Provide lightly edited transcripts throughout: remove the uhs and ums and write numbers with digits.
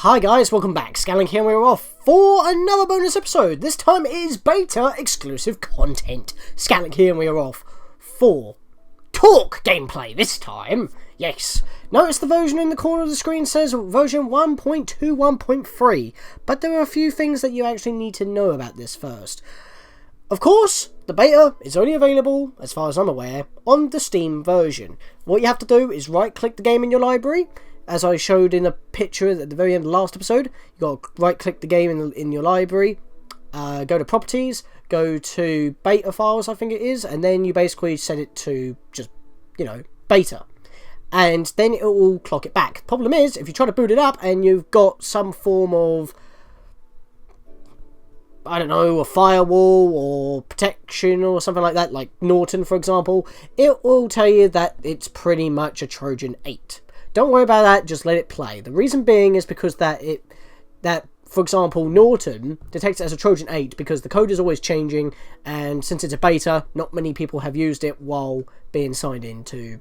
Hi guys, welcome back. Scatlink here, and we're off for another bonus episode. This time it is beta exclusive content. Scatlink here, and we are off for talk gameplay this time. Yes. Notice the version in the corner of the screen says version 1.21.3, but there are a few things that you actually need to know about this first. Of course, the beta is only available, as far as I'm aware, on the Steam version. What you have to do is right-click the game in your library. As I showed in a picture at the very end of the last episode, you got to right-click the game in your library, go to Properties, go to Beta Files, I think it is, and then you basically set it to just, beta. And then it will clock it back. Problem is, if you try to boot it up and you've got some form of, I don't know, a firewall or protection or something like that, like Norton, for example, it will tell you that it's pretty much a Trojan 8. Don't worry about that, just let it play. The reason being is because that, for example, Norton detects it as a Trojan 8 because the code is always changing, and since it's a beta, not many people have used it while being signed into,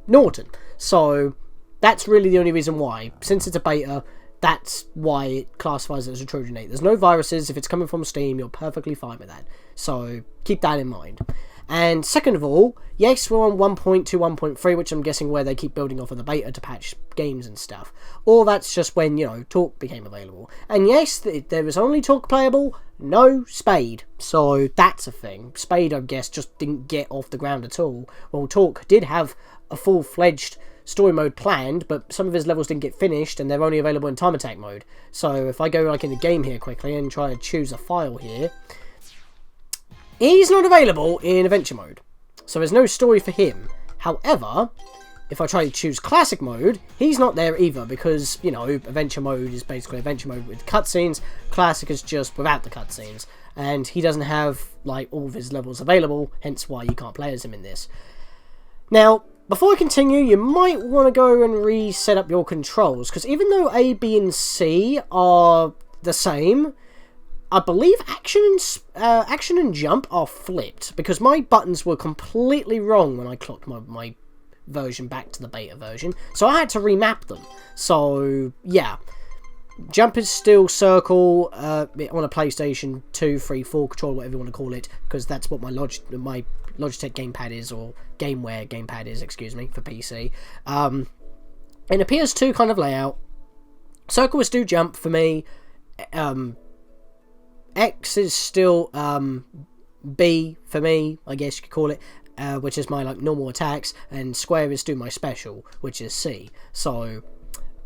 Norton. So that's really the only reason why. Since it's a beta, that's why it classifies it as a Trojan 8. There's no viruses. If it's coming from Steam, you're perfectly fine with that. So keep that in mind. And second of all, yes, we're on 1.21.3, which I'm guessing where they keep building off of the beta to patch games and stuff. Or that's just when, Talk became available. And yes, there was only Talk playable, no Spade. So that's a thing. Spade, I guess, just didn't get off the ground at all. Well, Talk did have a full-fledged story mode planned, but some of his levels didn't get finished, and they're only available in time attack mode. So if I go in the game here quickly and try to choose a file here, he's not available in adventure mode, so there's no story for him. However, if I try to choose classic mode, he's not there either, because, adventure mode is basically adventure mode with cutscenes, classic is just without the cutscenes, and he doesn't have, all of his levels available, hence why you can't play as him in this. Now, before I continue, you might want to go and reset up your controls, because even though A, B, and C are the same, I believe action and jump are flipped, because my buttons were completely wrong when I clocked my version back to the beta version, so I had to remap them. So, yeah. Jump is still circle on a PlayStation 2, 3, 4 controller, whatever you want to call it, because that's what my Logitech gamepad is, or GameWare gamepad is, excuse me, for PC. In a PS2 kind of layout, circle is still jump for me, X is still B for me, I guess you could call it, which is my normal attacks, and square is still my special, which is C. So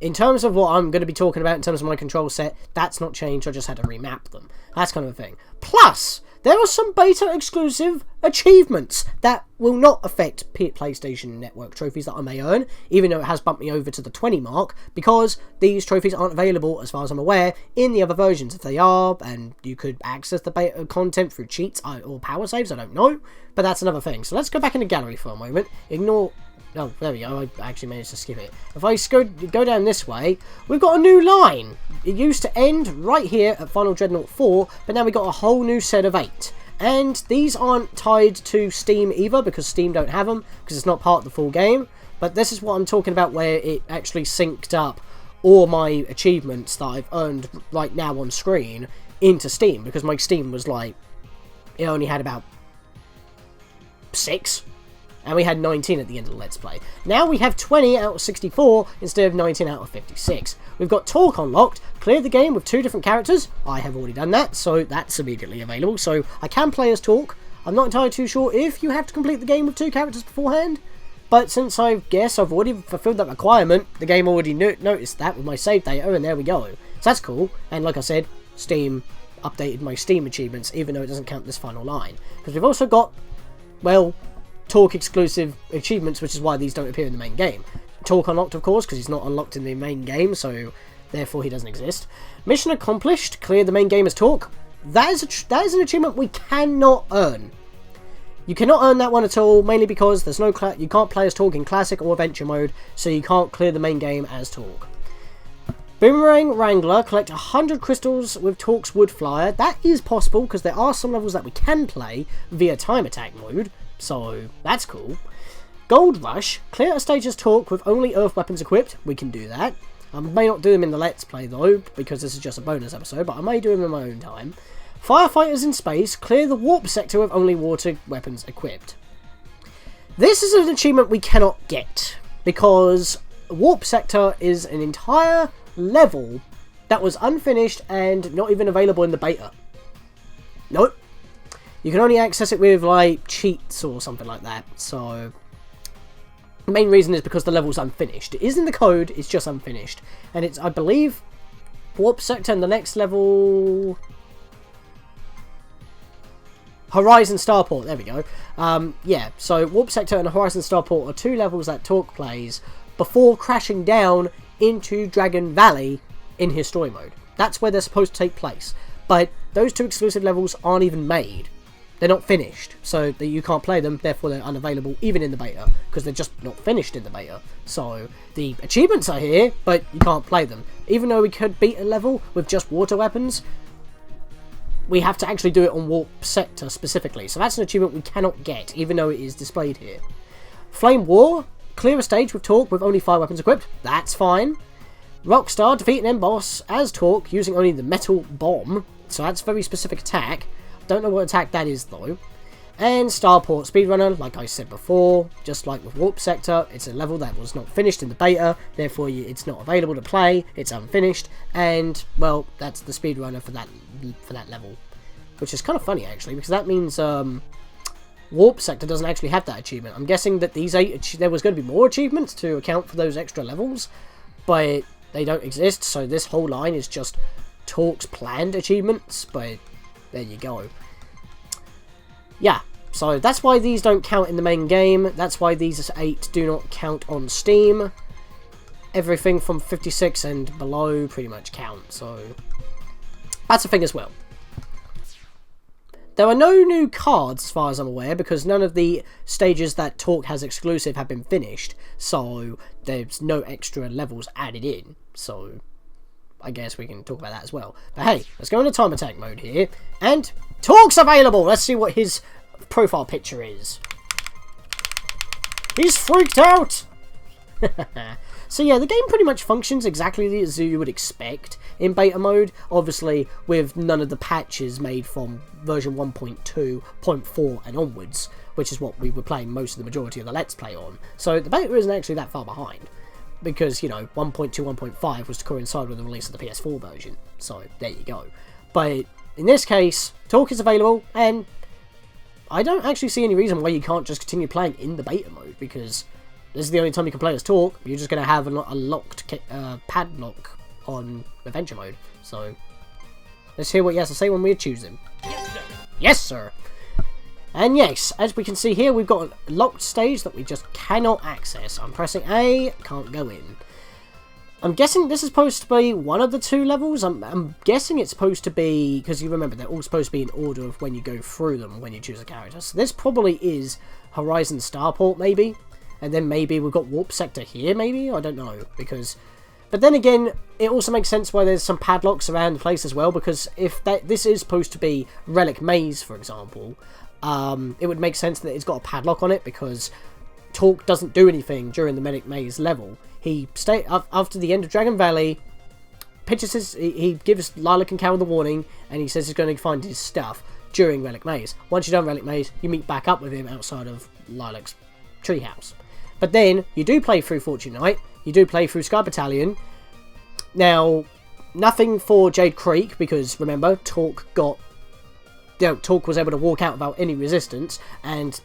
in terms of what I'm going to be talking about in terms of my control set, that's not changed, I just had to remap them. That's kind of a thing. Plus, there are some beta exclusive achievements that will not affect PlayStation Network trophies that I may earn, even though it has bumped me over to the 20 mark, because these trophies aren't available, as far as I'm aware, in the other versions. If they are, and you could access the beta content through cheats or power saves, I don't know, but that's another thing. So let's go back in the gallery for a moment. Ignore... Oh, there we go, I actually managed to skip it. If I go down this way, we've got a new line. It used to end right here at Final Dreadnought 4, but now we've got a whole new set of 8. And these aren't tied to Steam either, because Steam don't have them, because it's not part of the full game. But this is what I'm talking about, where it actually synced up all my achievements that I've earned right now on screen into Steam, because my Steam was it only had about 6. And we had 19 at the end of the Let's Play. Now we have 20 out of 64 instead of 19 out of 56. We've got Talk unlocked, cleared the game with 2 different characters. I have already done that, so that's immediately available. So I can play as Talk. I'm not entirely too sure if you have to complete the game with 2 characters beforehand. But since I guess I've already fulfilled that requirement, the game already noticed that with my save data, and there we go. So that's cool. And like I said, Steam updated my Steam achievements, even though it doesn't count this final line. Because we've also got, well, Talk exclusive achievements, which is why these don't appear in the main game. Talk unlocked, of course, because he's not unlocked in the main game, so therefore he doesn't exist. Mission accomplished, clear the main game as Talk. That is an achievement we cannot earn. You cannot earn that one at all, mainly because there's no you can't play as Talk in classic or adventure mode, so you can't clear the main game as Talk. Boomerang Wrangler, collect 100 crystals with Talk's Wood Flyer. That is possible, because there are some levels that we can play via time attack mode, so that's cool. Gold Rush, clear a stage as Talk with only earth weapons equipped. We can do that. I may not do them in the Let's Play though, because this is just a bonus episode, but I may do them in my own time. Firefighters in space clear the warp sector with only water weapons equipped. This is an achievement we cannot get, because warp sector is an entire level that was unfinished and not even available in the beta. Nope. You can only access it with, like, cheats or something like that, so... The main reason is because the level's unfinished. It is in the code, it's just unfinished. And it's, I believe, warp sector and the next level... Horizon Starport, there we go. Yeah, so Warp Sector and Horizon Starport are 2 levels that Torque plays before crashing down into Dragon Valley in his story mode. That's where they're supposed to take place. But those 2 exclusive levels aren't even made. They're not finished, so that you can't play them, therefore they're unavailable even in the beta, because they're just not finished in the beta. So, the achievements are here, but you can't play them. Even though we could beat a level with just water weapons, we have to actually do it on Warp Sector specifically. So that's an achievement we cannot get, even though it is displayed here. Flame War, clear a stage with Torque with only 5 weapons equipped. That's fine. Rockstar, defeat an end boss as Torque using only the Metal Bomb. So that's a very specific attack. Don't know what attack that is though. And Starport Speedrunner, like I said before, just like with Warp Sector, it's a level that was not finished in the beta, therefore it's not available to play, it's unfinished, and, well, that's the speedrunner for that level. Which is kind of funny, actually, because that means Warp Sector doesn't actually have that achievement. I'm guessing that these 8, there was going to be more achievements to account for those extra levels, but they don't exist, so this whole line is just Torque's planned achievements, but there you go. Yeah, so that's why these don't count in the main game. That's why these 8 do not count on Steam. Everything from 56 and below pretty much count, so that's a thing as well. There are no new cards as far as I'm aware, because none of the stages that Torque has exclusive have been finished, so there's no extra levels added in, so I guess we can talk about that as well. But hey, let's go into time attack mode here, and Torque's available! Let's see what his profile picture is. He's freaked out! So yeah, the game pretty much functions exactly as you would expect in beta mode, obviously with none of the patches made from version 1.2.4 and onwards, which is what we were playing most of the majority of the Let's Play on. So the beta isn't actually that far behind, because, you know, 1.2, 1.5 was to coincide with the release of the PS4 version, so there you go. But in this case, Torque is available, and I don't actually see any reason why you can't just continue playing in the beta mode, because this is the only time you can play as Torque. You're just going to have a locked padlock on Adventure mode. So, let's hear what he has to say when we choose him. Yes, sir. Yes, sir. And yes, as we can see here, we've got a locked stage that we just cannot access. I'm pressing A, can't go in. I'm guessing this is supposed to be one of the 2 levels. I'm guessing it's supposed to be, because you remember they're all supposed to be in order of when you go through them when you choose a character. So this probably is Horizon Starport, maybe. And then maybe we've got Warp Sector here, maybe? I don't know, because... But then again, it also makes sense why there's some padlocks around the place as well, because if this is supposed to be Relic Maze, for example, it would make sense that it's got a padlock on it, because Torque doesn't do anything during the Relic Maze level. He after the end of Dragon Valley, he gives Lilac and Carol the warning, and he says he's going to find his stuff during Relic Maze. Once you're done Relic Maze, you meet back up with him outside of Lilac's treehouse. But then, you do play through Fortune Knight, you do play through Sky Battalion. Now, nothing for Jade Creek, because remember, Torque was able to walk out without any resistance, and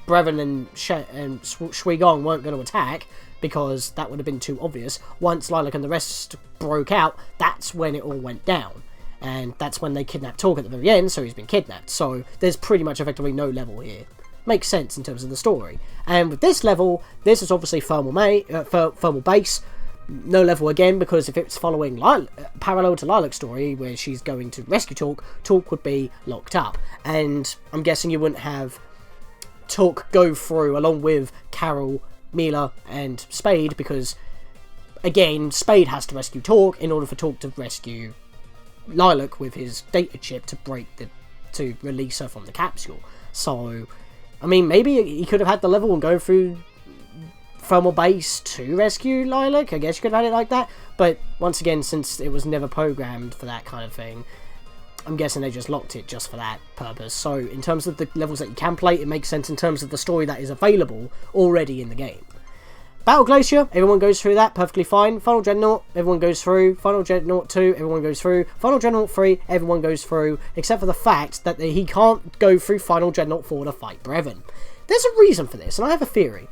Brevin and Shui Gong weren't going to attack, because that would have been too obvious. Once Lilac and the rest broke out, that's when it all went down. And that's when they kidnapped Torque at the very end, so he's been kidnapped. So, there's pretty much effectively no level here. Makes sense in terms of the story. And with this level, this is obviously thermal base. No level again, because if it's following parallel to Lilac's story, where she's going to rescue Torque, Torque would be locked up. And I'm guessing you wouldn't have Torque go through along with Carol, Mila, and Spade, because, again, Spade has to rescue Torque in order for Torque to rescue Lilac with his data chip to release her from the capsule. So, I mean, maybe he could have had the level and go through thermal base to rescue Lilac. I guess you could have had it like that. But once again, since it was never programmed for that kind of thing, I'm guessing they just locked it just for that purpose. So in terms of the levels that you can play, it makes sense in terms of the story that is available already in the game. Battle Glacier, everyone goes through that, perfectly fine. Final Dreadnought, everyone goes through. Final Dreadnought 2, everyone goes through. Final Dreadnought 3, everyone goes through. Except for the fact that he can't go through Final Dreadnought 4 to fight Brevin. There's a reason for this, and I have a theory.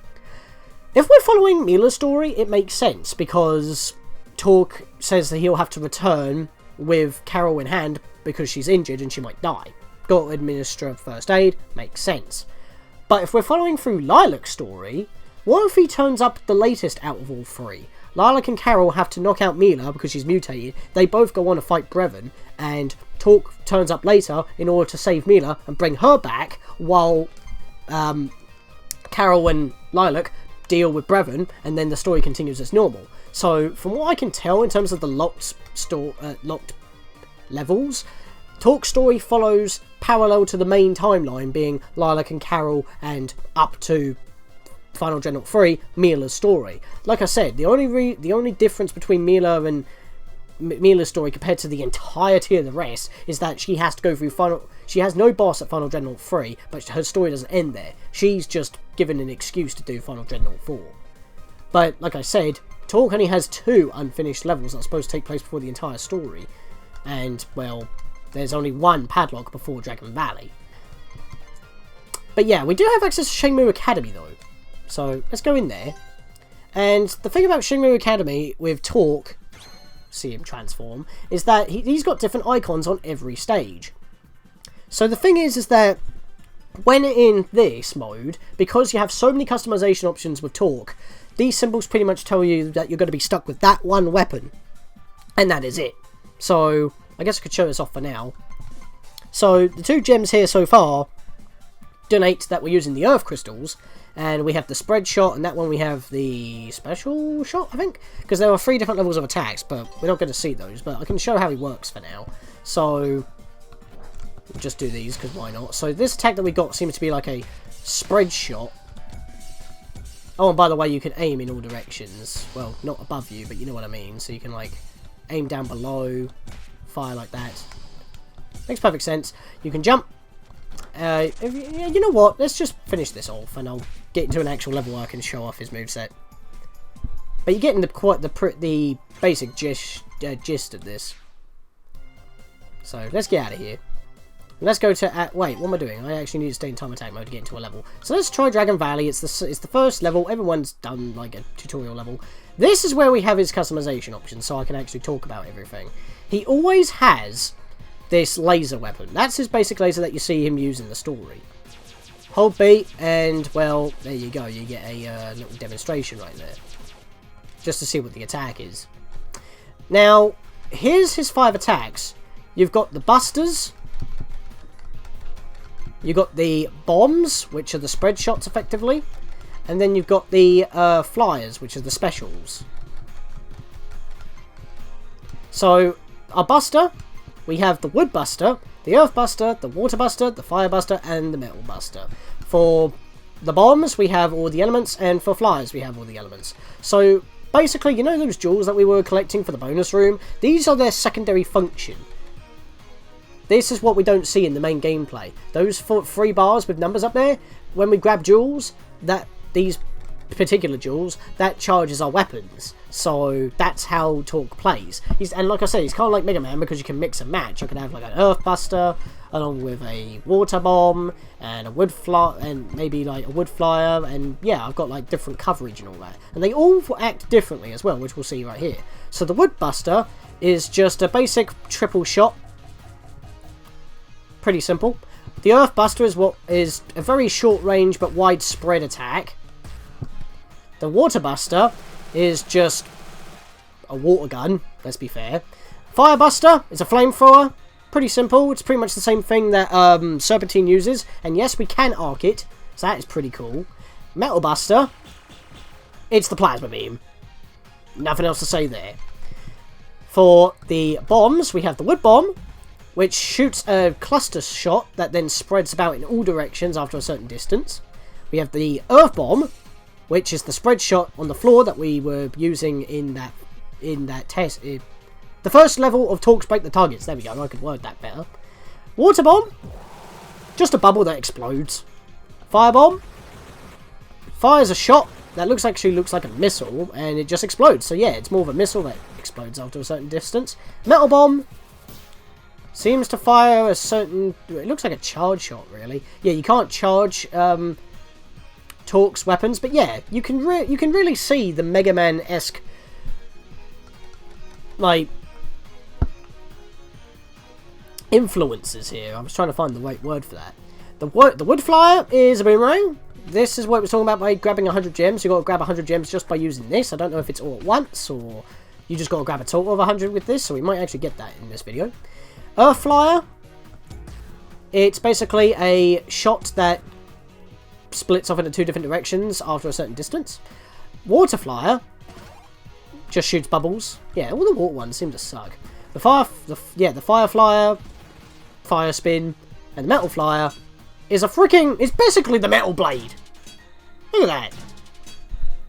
If we're following Mila's story, it makes sense, because Torque says that he'll have to return with Carol in hand because she's injured and she might die. Got to administer first aid, makes sense. But if we're following through Lilac's story, what if he turns up the latest out of all three? Lilac and Carol have to knock out Mila because she's mutated. They both go on to fight Brevin, and Torque turns up later in order to save Mila and bring her back, while Carol and Lilac deal with Brevin, and then the story continues as normal. So, from what I can tell in terms of the locked levels, Torque's story follows parallel to the main timeline, being Lilac and Carol and up to Final Dreadnought 3, Mila's story. Like I said, the only difference between Mila and Mila's story compared to the entirety of the rest is that she has to go through she has no boss at Final Dreadnought 3, but her story doesn't end there. She's just given an excuse to do Final Dreadnought 4. But, like I said, Torque only has 2 unfinished levels that are supposed to take place before the entire story. And, well, there's only 1 padlock before Dragon Valley. But yeah, we do have access to Shenmue Academy though. So, let's go in there. And the thing about Shenmue Academy with Torque, see him transform, is that he's got different icons on every stage. So the thing is that when in this mode, because you have so many customization options with Torque, these symbols pretty much tell you that you're going to be stuck with that one weapon. And that is it. So, I guess I could show this off for now. So, the 2 gems here so far donate that we're using the Earth Crystals. And we have the Spread Shot, and that one we have the Special Shot, I think? Because there are 3 different levels of attacks, but we're not going to see those. But I can show how he works for now. So, we'll just do these, because why not? So, this attack that we got seems to be like a Spread Shot. Oh, and by the way, you can aim in all directions. Well, not above you, but you know what I mean. So you can, like, aim down below, fire like that. Makes perfect sense. You can jump. You know what? Let's just finish this off, and I'll get into an actual level where I can show off his moveset. But you're getting the basic gist of this. So let's get out of here. Let's go to... wait, what am I doing? I actually need to stay in time attack mode to get into a level. So let's try Dragon Valley. It's the first level. Everyone's done like a tutorial level. This is where we have his customization options, so I can actually talk about everything. He always has this laser weapon. That's his basic laser that you see him use in the story. Hold B, and, well, there you go. You get a little demonstration right there. Just to see what the attack is. Now, here's his 5 attacks. You've got the Busters. You've got the Bombs, which are the Spread Shots, effectively. And then you've got the Flyers, which are the Specials. So, our Buster... we have the Wood Buster, the Earth Buster, the Water Buster, the Fire Buster, and the Metal Buster. For the Bombs, we have all the elements, and for Flyers, we have all the elements. So, basically, you know those jewels that we were collecting for the bonus room? These are their secondary function. This is what we don't see in the main gameplay. Those 3 bars with numbers up there, when we grab jewels, these particular jewels, that charges our weapons. So that's how Torque plays. And like I said, he's kind of like Mega Man because you can mix and match. I could have like an Earth Buster along with a Water Bomb and a Wood Flyer and maybe like a Wood Flyer, and yeah, I've got like different coverage and all that. And they all act differently as well, which we'll see right here. So the Wood Buster is just a basic triple shot. Pretty simple. The Earth Buster is a very short range but widespread attack. The Water Buster is just a water gun, let's be fair. Fire Buster is a flamethrower. Pretty simple. It's pretty much the same thing that Serpentine uses. And yes, we can arc it, so that is pretty cool. Metal Buster, it's the Plasma Beam. Nothing else to say there. For the bombs, we have the Wood Bomb, which shoots a cluster shot that then spreads about in all directions after a certain distance. We have the Earth Bomb, which is the spread shot on the floor that we were using in that test. The first level of Torques Break the Targets. There we go, I could word that better. Water Bomb, just a bubble that explodes. Firebomb, fires a shot that actually looks like a missile, and it just explodes. So yeah, it's more of a missile that explodes after a certain distance. Metal Bomb seems to fire a certain... It looks like a charge shot, really. Yeah, you can't charge Torque's weapons, but yeah, you can really see the Mega Man-esque, like, influences here. I was trying to find the right word for that. The Wood Flyer is a boomerang. This is what I was talking about by grabbing 100 gems. You've got to grab 100 gems just by using this. I don't know if it's all at once, or you just got to grab a total of 100 with this, so we might actually get that in this video. Earth Flyer. It's basically a shot that splits off into 2 different directions after a certain distance. Water Flyer just shoots bubbles. Yeah, all the water ones seem to suck. The Fire Flyer, Fire Spin, and the Metal Flyer is it's basically the Metal Blade. Look at that.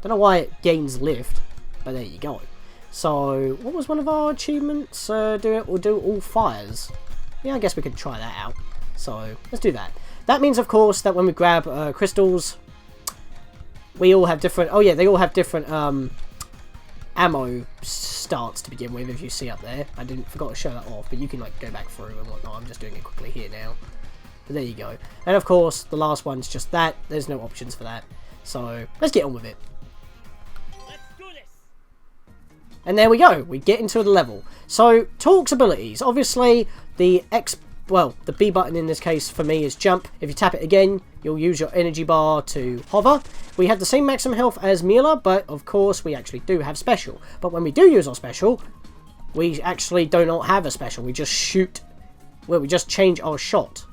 Don't know why it gains lift, but there you go. So, what was one of our achievements? We'll do all fires. Yeah, I guess we could try that out. So, let's do that. That means, of course, that when we grab crystals, we all have different... Oh yeah, they all have different ammo starts to begin with, if you see up there. I forgot to show that off, but you can like go back through and whatnot. I'm just doing it quickly here now. But there you go. And of course, the last one's just that. There's no options for that. So, let's get on with it. And there we go, we get into the level. So, Torque's abilities. Obviously, the B button in this case for me is jump. If you tap it again, you'll use your energy bar to hover. We have the same maximum health as Mila, but of course we actually do have special. But when we do use our special, we actually do not have a special. We just shoot, well, we just change our shot.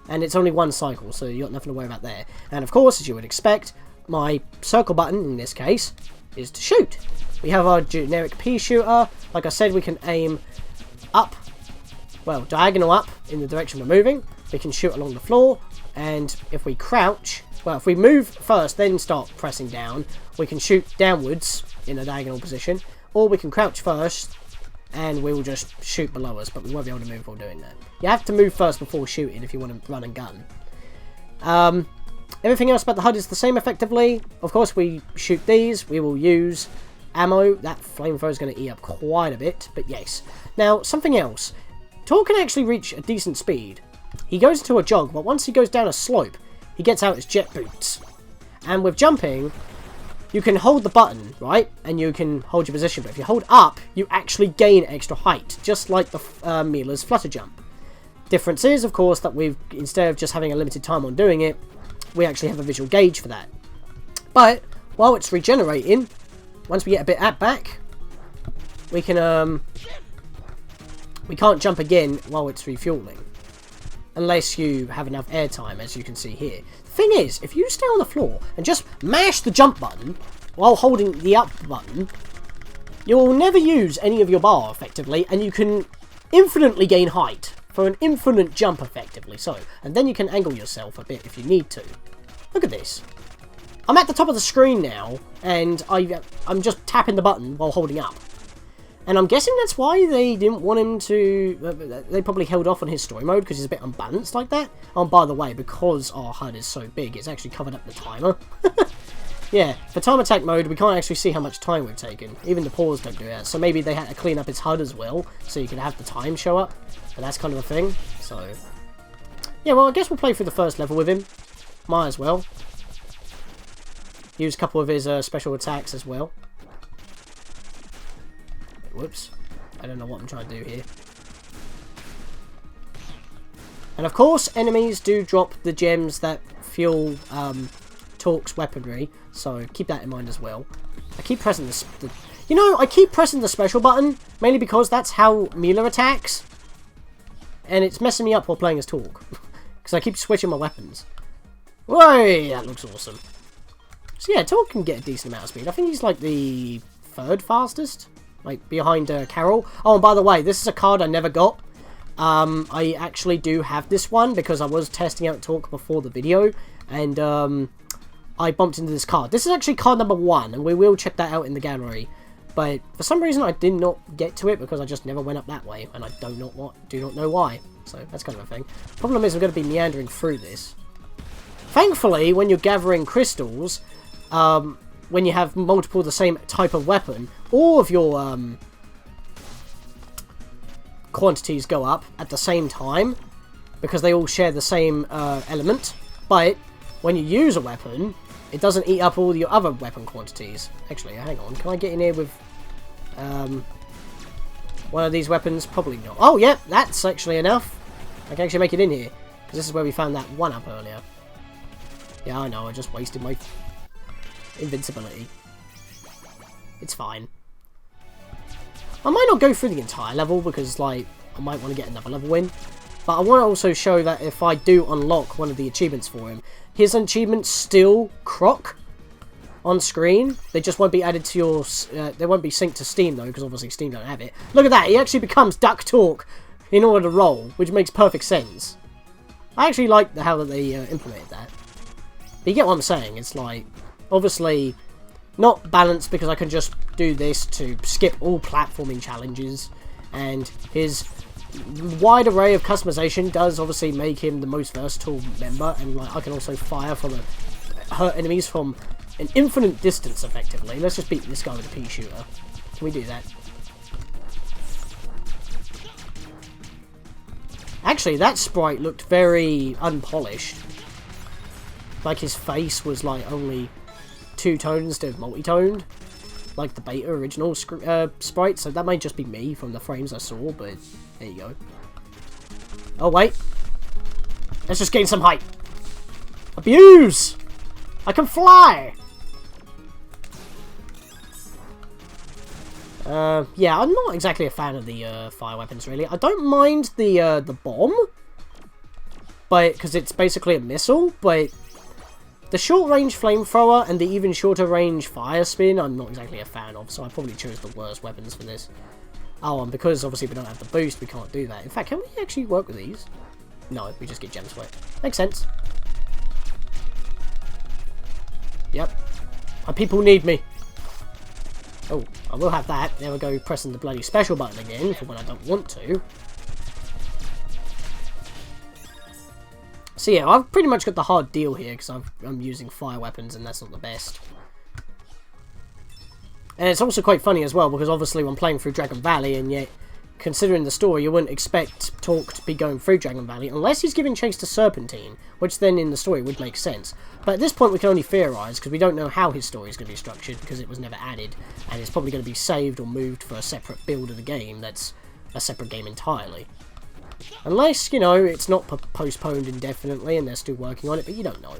And it's only one cycle, so you got nothing to worry about there. And of course, as you would expect, my circle button in this case is to shoot. We have our generic pea shooter. Like I said, we can aim up, well, diagonal up in the direction we're moving. We can shoot along the floor, and if we crouch, well, if we move first, then start pressing down, we can shoot downwards in a diagonal position, or we can crouch first, and we will just shoot below us, but we won't be able to move while doing that. You have to move first before shooting if you want to run and gun. Everything else about the HUD is the same effectively. Of course, we shoot these, we will use ammo. That flamethrower is going to eat up quite a bit, but yes. Now, something else. Torque can actually reach a decent speed. He goes into a jog, but once he goes down a slope, he gets out his jet boots. And with jumping, you can hold the button, right? And you can hold your position, but if you hold up, you actually gain extra height, just like the Mila's flutter jump. Difference is, of course, that instead of just having a limited time on doing it, we actually have a visual gauge for that. But while it's regenerating, once we get a bit back, we can we can't jump again while it's refueling, unless you have enough airtime, as you can see here. The thing is, if you stay on the floor and just mash the jump button while holding the up button, you will never use any of your bar effectively, and you can infinitely gain height for an infinite jump effectively. So, and then you can angle yourself a bit if you need to. Look at this. I'm at the top of the screen now, and I'm just tapping the button while holding up. And I'm guessing that's why they didn't want him to... They probably held off on his story mode, because he's a bit unbalanced like that. Oh, and by the way, because our HUD is so big, it's actually covered up the timer. Yeah, for time attack mode, we can't actually see how much time we've taken. Even the pause don't do that. So maybe they had to clean up his HUD as well, so you can have the time show up. But that's kind of a thing. So, yeah, well, I guess we'll play through the first level with him. Might as well. Use a couple of his special attacks as well. Whoops. I don't know what I'm trying to do here. And of course, enemies do drop the gems that fuel Torque's weaponry, so keep that in mind as well. I keep pressing I keep pressing the special button, mainly because that's how Mila attacks. And it's messing me up while playing as Torque. Because I keep switching my weapons. Whoa, that looks awesome. So yeah, Torque can get a decent amount of speed. I think he's like the 3rd fastest. Like, behind Carol. Oh, and by the way, this is a card I never got. I actually do have this one, because I was testing out Torque before the video. And, I bumped into this card. This is actually card number 1, and we will check that out in the gallery. But for some reason, I did not get to it because I just never went up that way, and I do not know why. So that's kind of a thing. Problem is, I'm going to be meandering through this. Thankfully, when you're gathering crystals, when you have multiple of the same type of weapon, all of your quantities go up at the same time because they all share the same element. But when you use a weapon, it doesn't eat up all your other weapon quantities. Actually, hang on. Can I get in here with one of these weapons? Probably not. Oh, yeah, that's actually enough. I can actually make it in here because this is where we found that one up earlier. Yeah, I know. I just wasted my invincibility. It's fine. I might not go through the entire level because, like, I might want to get another level in. But I want to also show that if I do unlock one of the achievements for him, his achievements still croc on screen. They just won't be added to your... they won't be synced to Steam, though, because obviously Steam don't have it. Look at that! He actually becomes Duck Talk in order to roll, which makes perfect sense. I actually like how they implemented that. But you get what I'm saying. It's like, obviously, not balanced because I can just do this to skip all platforming challenges. And his wide array of customization does obviously make him the most versatile member. And like, I can also fire from hurt enemies from an infinite distance, effectively. Let's just beat this guy with a pea shooter. Can we do that? Actually, that sprite looked very unpolished. Like his face was like only two-toned instead of multi-toned. Like the beta original sprite. So that might just be me from the frames I saw, but there you go. Oh, wait. Let's just gain some height. Abuse! I can fly! Yeah, I'm not exactly a fan of the fire weapons, really. I don't mind the bomb, but because it's basically a missile, but the short-range flamethrower and the even shorter-range fire spin, I'm not exactly a fan of, so I probably chose the worst weapons for this. Oh, and because obviously we don't have the boost, we can't do that. In fact, can we actually work with these? No, we just get gem sweat. Makes sense. Yep. My people need me. Oh, I will have that. There we go, pressing the bloody special button again for when I don't want to. So yeah, I've pretty much got the hard deal here because I'm using fire weapons and that's not the best. And it's also quite funny as well because obviously when playing through Dragon Valley, and yet considering the story, you wouldn't expect Talk to be going through Dragon Valley unless he's giving chase to Serpentine, which then in the story would make sense. But at this point we can only theorise because we don't know how his story is going to be structured because it was never added, and it's probably going to be saved or moved for a separate build of the game that's a separate game entirely. Unless, you know, it's not postponed indefinitely and they're still working on it, but you don't know.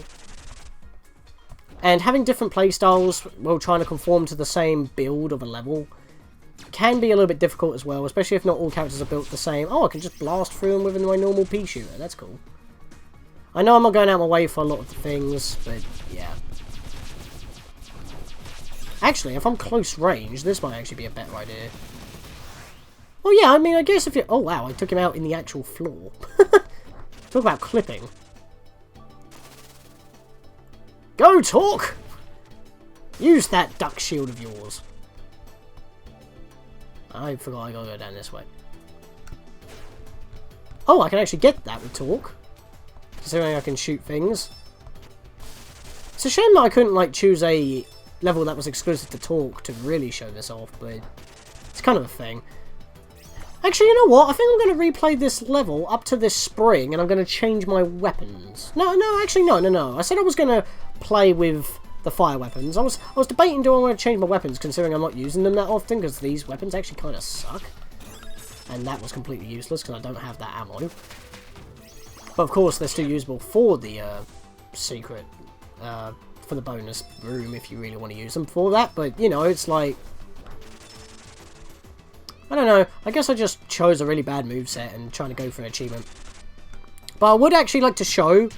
And having different playstyles while trying to conform to the same build of a level can be a little bit difficult as well, especially if not all characters are built the same. Oh, I can just blast through them with my normal pea shooter. That's cool. I know I'm not going out my way for a lot of the things, but yeah. Actually, if I'm close range, this might actually be a better idea. Well, yeah, I mean, I guess if you... Oh, wow, I took him out in the actual floor. Talk about clipping. Go, Talk! Use that duck shield of yours. I forgot I gotta go down this way. Oh, I can actually get that with Talk. Considering I can shoot things. It's a shame that I couldn't, like, choose a level that was exclusive to Talk to really show this off, but it's kind of a thing. Actually, you know what? I think I'm going to replay this level up to this spring, and I'm going to change my weapons. No, actually, no. I said I was going to play with the fire weapons. I was debating, do I want to change my weapons, considering I'm not using them that often, because these weapons actually kind of suck. And that was completely useless, because I don't have that ammo. But, of course, they're still usable for the secret, for the bonus room, if you really want to use them for that. But, you know, it's like... I don't know, I guess I just chose a really bad moveset and trying to go for an achievement. But I would actually like to show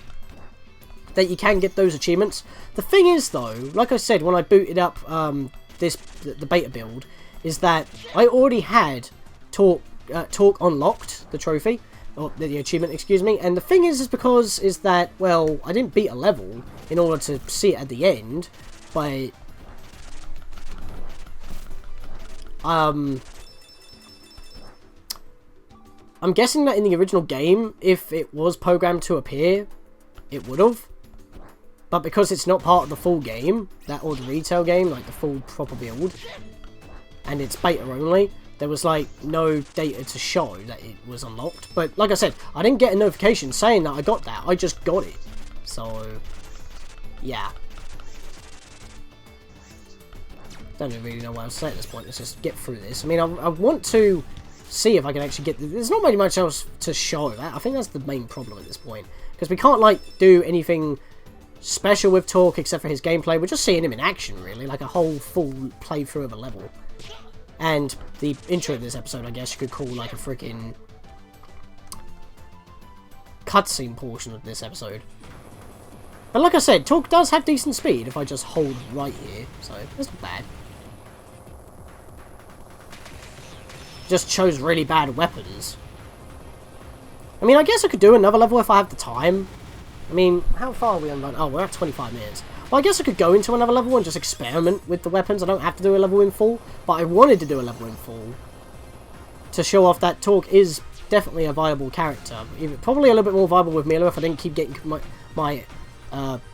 that you can get those achievements. The thing is though, like I said when I booted up the beta build, is that I already had Talk unlocked, the trophy, or the achievement, excuse me. And the thing is that, well, I didn't beat a level in order to see it at the end, but I'm guessing that in the original game, if it was programmed to appear, it would have. But because it's not part of the full game, or the retail game, like the full proper build, and it's beta only, there was like no data to show that it was unlocked. But like I said, I didn't get a notification saying that I got that, I just got it. So, yeah. Don't really know what else to say at this point, let's just get through this. I mean, I want to see if I can actually get... There's not really much else to show. I think that's the main problem at this point. Because we can't, like, do anything special with Torque except for his gameplay. We're just seeing him in action, really. Like a whole full playthrough of a level. And the intro of this episode, I guess you could call, like, a freaking cutscene portion of this episode. But like I said, Torque does have decent speed if I just hold right here. So, that's not bad. Just chose really bad weapons. I mean, I guess I could do another level if I have the time. I mean, how far are we on? Oh, we're at 25 minutes. Well, I guess I could go into another level and just experiment with the weapons. I don't have to do a level in full, but I wanted to do a level in full to show off that Torque is definitely a viable character. Probably a little bit more viable with Mila if I didn't keep getting my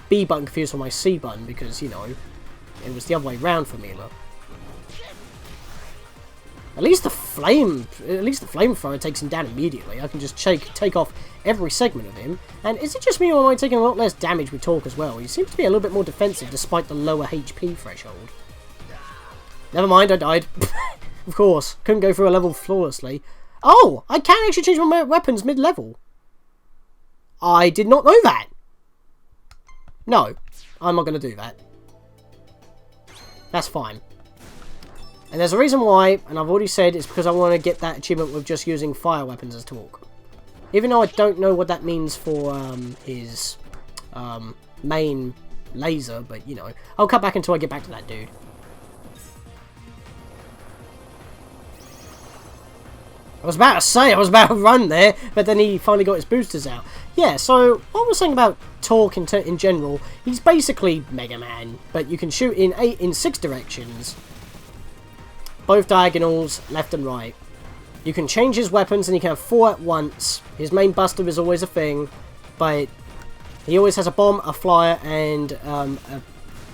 B button confused with my C button, because, you know, it was the other way round for Mila. At least the flamethrower takes him down immediately. I can just take off every segment of him. And is it just me, or am I taking a lot less damage with Torque as well? He seems to be a little bit more defensive despite the lower HP threshold. Never mind, I died. Of course, couldn't go through a level flawlessly. Oh, I can actually change my weapons mid-level. I did not know that. No, I'm not going to do that. That's fine. And there's a reason why, and I've already said, it's because I want to get that achievement with just using fire weapons as Torque. Even though I don't know what that means for his main laser, but, you know, I'll cut back until I get back to that dude. I was about to run there, but then he finally got his boosters out. Yeah, so what I was saying about Torque in general, he's basically Mega Man, but you can shoot in 6 directions. Both diagonals, left and right. You can change his weapons and you can have 4 at once. His main buster is always a thing, but he always has a bomb, a flyer, and a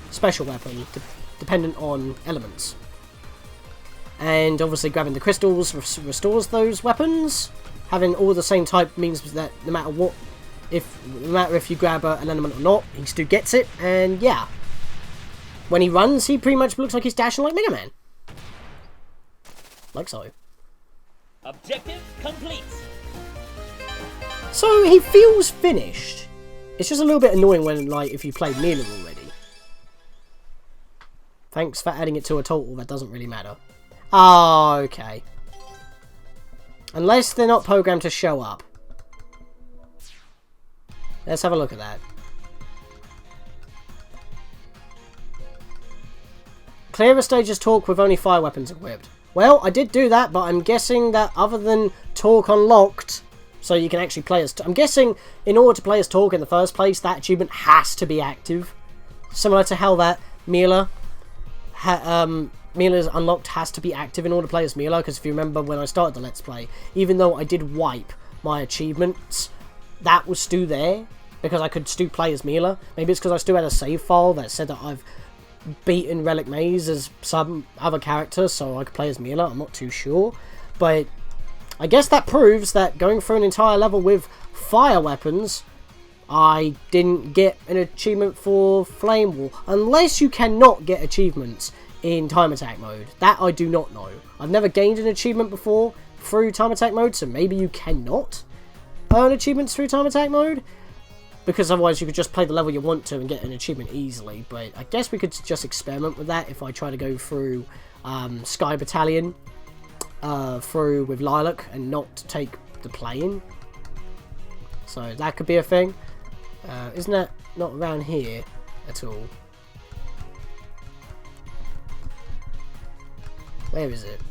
special weapon, dependent on elements. And obviously grabbing the crystals restores those weapons. Having all the same type means that no matter if you grab an element or not, he still gets it. And yeah, when he runs, he pretty much looks like he's dashing like Mega Man. Like so. Objective complete. So he feels finished. It's just a little bit annoying when, like, if you played Mila already. Thanks for adding it to a total, that doesn't really matter. Ah, okay. Unless they're not programmed to show up. Let's have a look at that. Clear a stage's Torque with only fire weapons equipped. Well, I did do that, but I'm guessing that other than Torque unlocked, so you can actually play as... I'm guessing in order to play as Torque in the first place, that achievement has to be active. Similar to how that Mila's unlocked has to be active in order to play as Mila, because if you remember when I started the Let's Play, even though I did wipe my achievements, that was still there, because I could still play as Mila. Maybe it's because I still had a save file that said that I've beaten Relic Maze as some other character, so I could play as Mila, I'm not too sure. But I guess that proves that going through an entire level with fire weapons, I didn't get an achievement for Flame Wall, unless you cannot get achievements in time attack mode. That I do not know. I've never gained an achievement before through time attack mode, so maybe you cannot earn achievements through time attack mode, because otherwise you could just play the level you want to and get an achievement easily. But I guess we could just experiment with that if I try to go through Sky Battalion through with Lilac and not take the plane. So that could be a thing. Isn't that not around here at all? Where is it?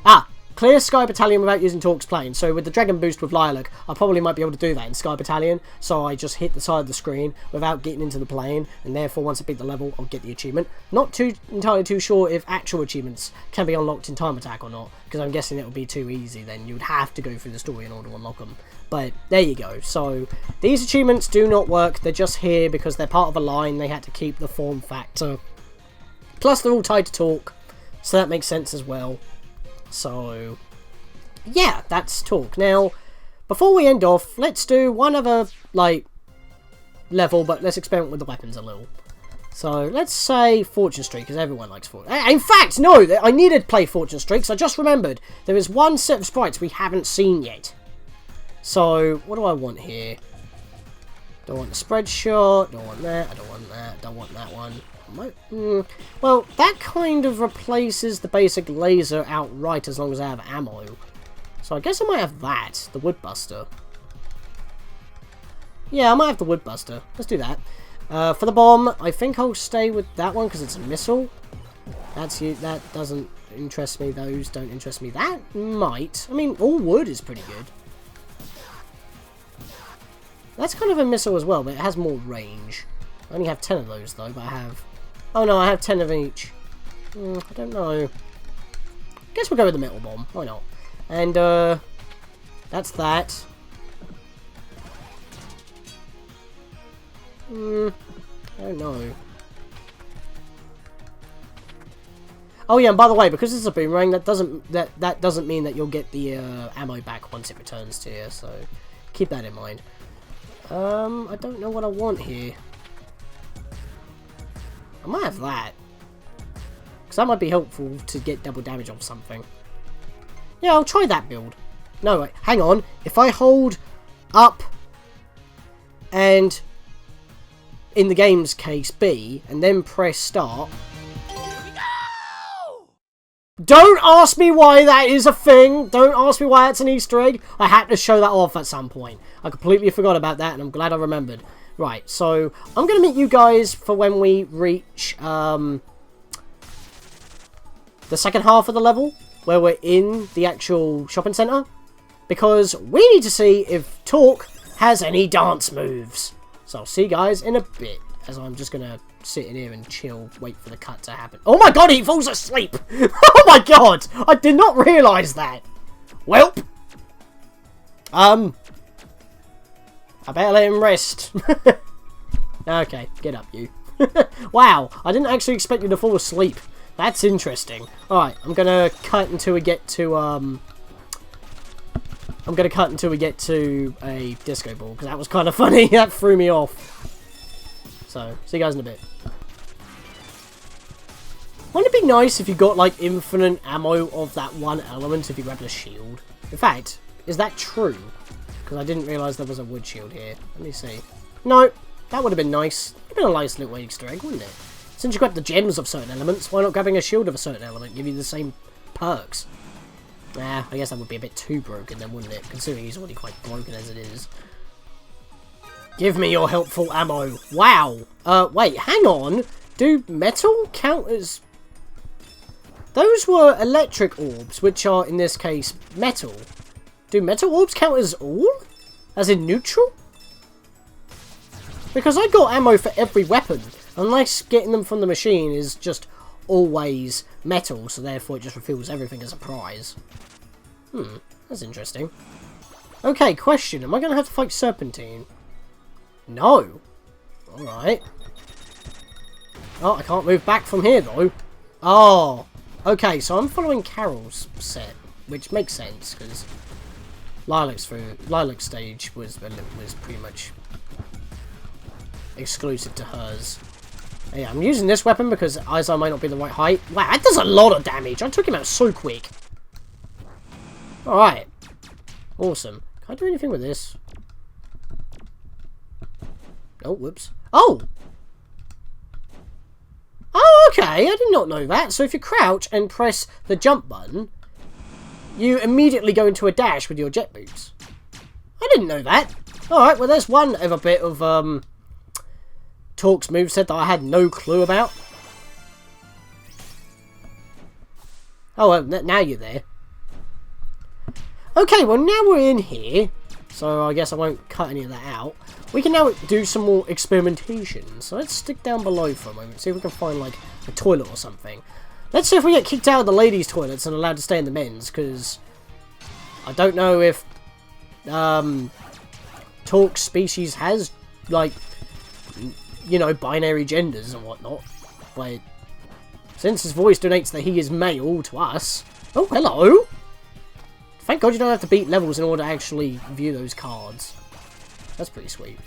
Ah! clear Sky Battalion without using Torque's plane. So with the Dragon Boost with Lilac, I probably might be able to do that in Sky Battalion. So I just hit the side of the screen without getting into the plane, and therefore once I beat the level, I'll get the achievement. Not entirely too sure if actual achievements can be unlocked in Time Attack or not, because I'm guessing it would be too easy. Then you would have to go through the story in order to unlock them. But there you go. So these achievements do not work. They're just here because they're part of a line. They had to keep the form factor. Plus they're all tied to Torque, so that makes sense as well. So yeah, that's Torque. Now, before we end off, let's do one other, like, level, but let's experiment with the weapons a little. So, let's say Fortune Streak, because everyone likes Fortune. In fact, no, I needed to play Fortune Streaks. I just remembered there is one set of sprites we haven't seen yet. So, what do I want here? Don't want the spread shot, don't want that, I don't want that, don't want that one. Well, that kind of replaces the basic laser outright as long as I have ammo. So I guess I might have that, the Woodbuster. Yeah, I might have the Woodbuster. Let's do that. For the bomb, I think I'll stay with that one because it's a missile. That doesn't interest me. Those don't interest me. That might. I mean, all wood is pretty good. That's kind of a missile as well, but it has more range. I only have 10 of those though, but I have... Oh no, I have 10 of each. I don't know. Guess we'll go with the metal bomb. Why not? And, that's that. I don't know. Oh yeah, and by the way, because it's a boomerang, that doesn't mean that you'll get the ammo back once it returns to you, so keep that in mind. I don't know what I want here. I might have that. Because that might be helpful to get double damage off something. Yeah, I'll try that build. No, wait, hang on. If I hold up and, in the game's case, B, and then press start... Don't ask me why that is a thing. Don't ask me why that's an Easter egg. I had to show that off at some point. I completely forgot about that, and I'm glad I remembered. Right, so I'm going to meet you guys for when we reach the second half of the level, where we're in the actual shopping centre, because we need to see if Torque has any dance moves. So I'll see you guys in a bit, as I'm just going to sit in here and chill, wait for the cut to happen. Oh my god, he falls asleep! Oh my god! I did not realise that! Welp! I better let him rest. Okay, get up, you. Wow, I didn't actually expect you to fall asleep. That's interesting. Alright, I'm gonna cut until we get to, a disco ball, because that was kind of funny. That threw me off. So, see you guys in a bit. Wouldn't it be nice if you got, like, infinite ammo of that one element if you grabbed a shield? In fact, is that true? Because I didn't realise there was a wood shield here. Let me see. No, that would have been nice. It would have been a nice little Easter egg, wouldn't it? Since you grab the gems of certain elements, why not grabbing a shield of a certain element? Give you the same perks. Nah, I guess that would be a bit too broken then, wouldn't it? Considering he's already quite broken as it is. Give me your helpful ammo. Wow. Wait, hang on. Do metal count as... Those were electric orbs, which are, in this case, metal. Do metal orbs count as all? As in neutral? Because I got ammo for every weapon. Unless getting them from the machine is just always metal, so therefore it just reveals everything as a prize. That's interesting. Okay, question. Am I going to have to fight Serpentine? No. Alright. Oh, I can't move back from here, though. Oh. Okay, so I'm following Carol's set, which makes sense, because Lilac's stage was pretty much exclusive to hers. Yeah, I'm using this weapon because Izar might not be the right height. Wow, that does a lot of damage. I took him out so quick. Alright. Awesome. Can I do anything with this? Oh, whoops. Oh! Oh, okay. I did not know that. So if you crouch and press the jump button, you immediately go into a dash with your jet boots. I didn't know that. Alright, well there's one other bit of Torque's moveset that I had no clue about. Oh, well, now you're there. Okay, well now we're in here, so I guess I won't cut any of that out. We can now do some more experimentation. So let's stick down below for a moment, see if we can find like a toilet or something. Let's see if we get kicked out of the ladies' toilets and allowed to stay in the men's, because I don't know if Talk's species has, like, you know, binary genders and whatnot. But since his voice donates that he is male to us... Oh, hello! Thank God you don't have to beat levels in order to actually view those cards. That's pretty sweet.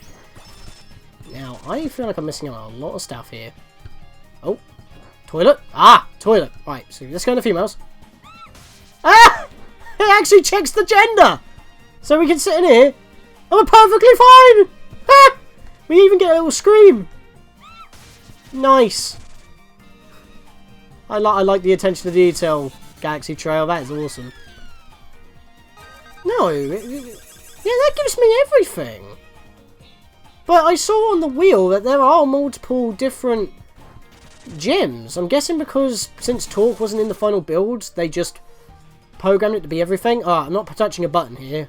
Now, I feel like I'm missing out on a lot of stuff here. Oh, toilet? Ah, toilet. Right, so let's go in the females. Ah! It actually checks the gender! So we can sit in here, and we're perfectly fine! Ah! We even get a little scream. Nice. I like the attention to detail, Galaxy Trail. That is awesome. No, yeah, that gives me everything. But I saw on the wheel that there are multiple different gems. I'm guessing because since Talk wasn't in the final build, they just programmed it to be everything. Ah, I'm not touching a button here.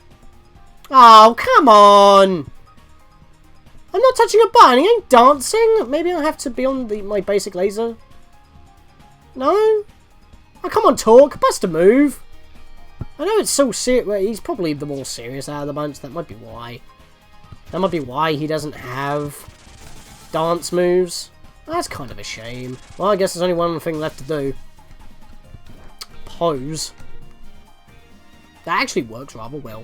Oh, come on! I'm not touching a button, he ain't dancing! Maybe I'll have to be on my basic laser? No? Oh, come on, Talk, bust a move! I know it's so serious, well, he's probably the more serious out of the bunch, that might be why. That might be why he doesn't have dance moves. That's kind of a shame. Well, I guess there's only one thing left to do. Pose. That actually works rather well.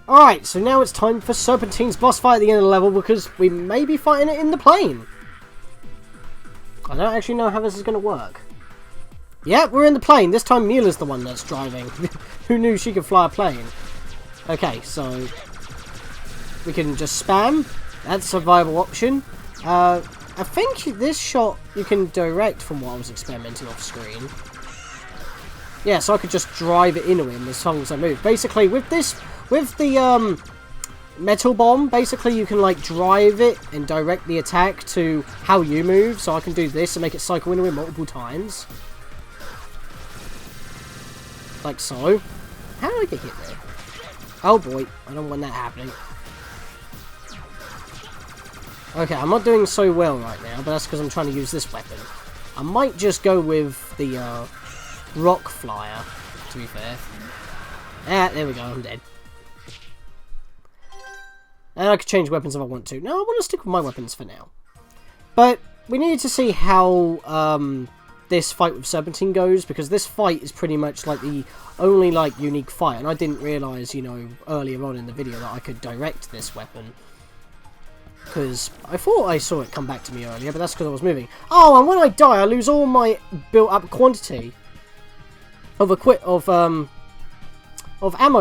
Alright, so now it's time for Serpentine's boss fight at the end of the level, because we may be fighting it in the plane. I don't actually know how this is going to work. Yeah, we're in the plane. This time Mila's the one that's driving. Who knew she could fly a plane? Okay, so we can just spam. That's a viable option. I think this shot you can direct from what I was experimenting off screen. Yeah, so I could just drive it into him as long as I move. Basically, with the metal bomb, basically you can like drive it and direct the attack to how you move. So I can do this and make it cycle into him multiple times. Like so. How did I get hit there? Oh boy, I don't want that happening. Okay, I'm not doing so well right now, but that's because I'm trying to use this weapon. I might just go with the rock flyer, to be fair. Ah, there we go, I'm dead. And I could change weapons if I want to. No, I want to stick with my weapons for now. But we need to see how this fight with Serpentine goes, because this fight is pretty much like the only like unique fight, and I didn't realise, you know, earlier on in the video that I could direct this weapon. Because I thought I saw it come back to me earlier, but that's because I was moving. Oh, and when I die, I lose all my built-up quantity of ammo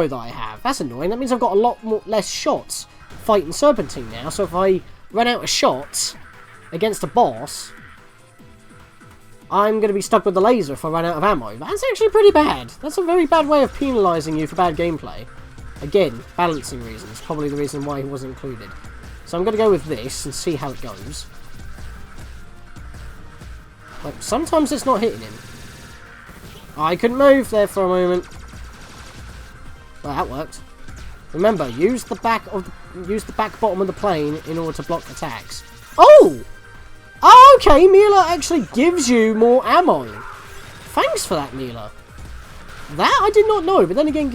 that I have. That's annoying. That means I've got a lot less shots fighting Serpentine now. So if I run out of shots against a boss, I'm going to be stuck with the laser if I run out of ammo. That's actually pretty bad. That's a very bad way of penalising you for bad gameplay. Again, balancing reasons. Probably the reason why he wasn't included. So I'm going to go with this and see how it goes. Like, sometimes it's not hitting him. I couldn't move there for a moment. Well, that worked. Remember, use the back bottom of the plane in order to block attacks. Oh! Oh, okay, Mila actually gives you more ammo. Thanks for that, Mila. That I did not know, but then again,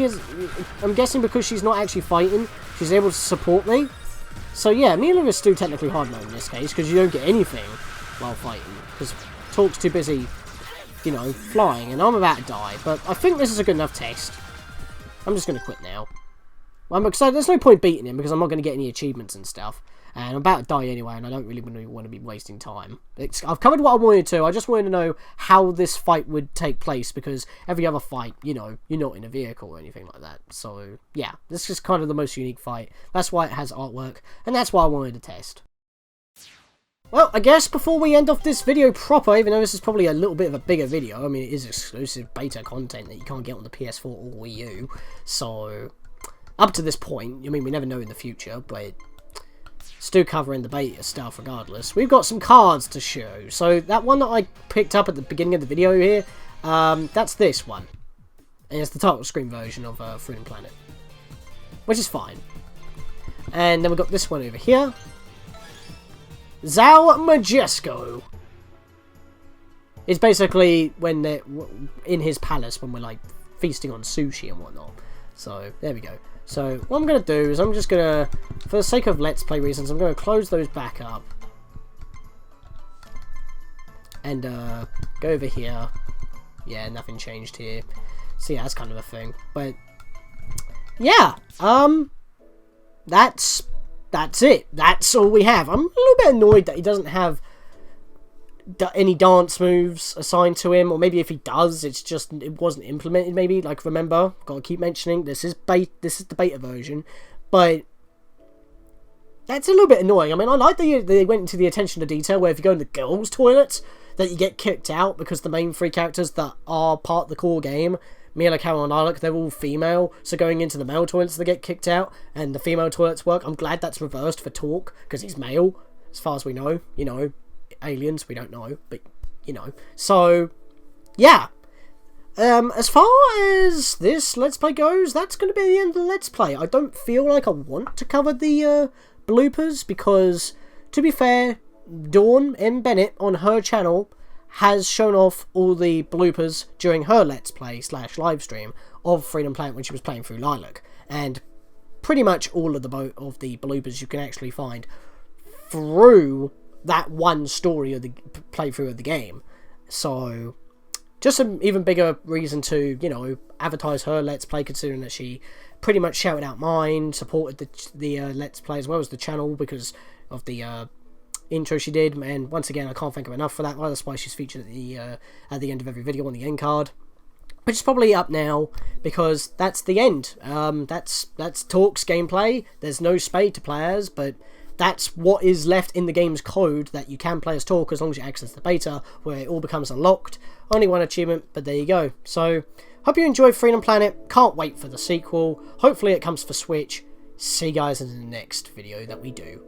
I'm guessing because she's not actually fighting, she's able to support me. So yeah, Mila is still technically hard mode in this case, because you don't get anything while fighting. Because Talk's too busy, you know, flying, and I'm about to die. But I think this is a good enough test. I'm just going to quit now. I'm excited. There's no point beating him, because I'm not going to get any achievements and stuff. And I'm about to die anyway, and I don't really want to be wasting time. I've covered what I wanted to. I just wanted to know how this fight would take place, because every other fight, you know, you're not in a vehicle or anything like that. So, yeah, this is kind of the most unique fight. That's why it has artwork, and that's why I wanted to test. Well, I guess before we end off this video proper, even though this is probably a little bit of a bigger video, I mean, it is exclusive beta content that you can't get on the PS4 or Wii U. So, up to this point, I mean, we never know in the future, but still covering the beta stuff regardless. We've got some cards to show. So that one that I picked up at the beginning of the video here, that's this one. And it's the title screen version of Freedom Planet, which is fine. And then we've got this one over here. Zao Majesco. It's basically when they're in his palace when we're like feasting on sushi and whatnot. So there we go. So what I'm going to do is I'm just going to, for the sake of Let's Play reasons, I'm going to close those back up. And go over here. Yeah, nothing changed here. So yeah, that's kind of a thing. But yeah, that's it. That's all we have. I'm a little bit annoyed that he doesn't have any dance moves assigned to him, or maybe if he does, it's just it wasn't implemented. Maybe, like, remember, gotta keep mentioning this is the beta version, but that's a little bit annoying. I mean, I like that they went into the attention to detail where if you go in the girls' toilets, that you get kicked out because the main three characters that are part of the core game, Mila, Carol, and Lilac, they're all female, so going into the male toilets they get kicked out, and the female toilets work. I'm glad that's reversed for Torque, because he's male, as far as we know, you know. Aliens, we don't know, but you know. So yeah, as far as this Let's Play goes, that's going to be the end of the Let's Play. I don't feel like I want to cover the bloopers, because to be fair, Dawn M. Bennett on her channel has shown off all the bloopers during her Let's Play / live stream of Freedom Planet when she was playing through Lilac, and pretty much all of the bloopers you can actually find through that one story of the playthrough of the game. So just an even bigger reason to, you know, advertise her Let's Play, considering that she pretty much shouted out mine, supported the Let's Play as well as the channel because of the intro she did. And once again, I can't thank her enough for that. Well, that's why she's featured at the end of every video on the end card, which is probably up now because that's the end. That's Torque's gameplay. There's no spade to play as, but that's what is left in the game's code, that you can play as Torque as long as you access the beta, where it all becomes unlocked. Only one achievement, but there you go. So, hope you enjoyed Freedom Planet. Can't wait for the sequel. Hopefully it comes for Switch. See you guys in the next video that we do.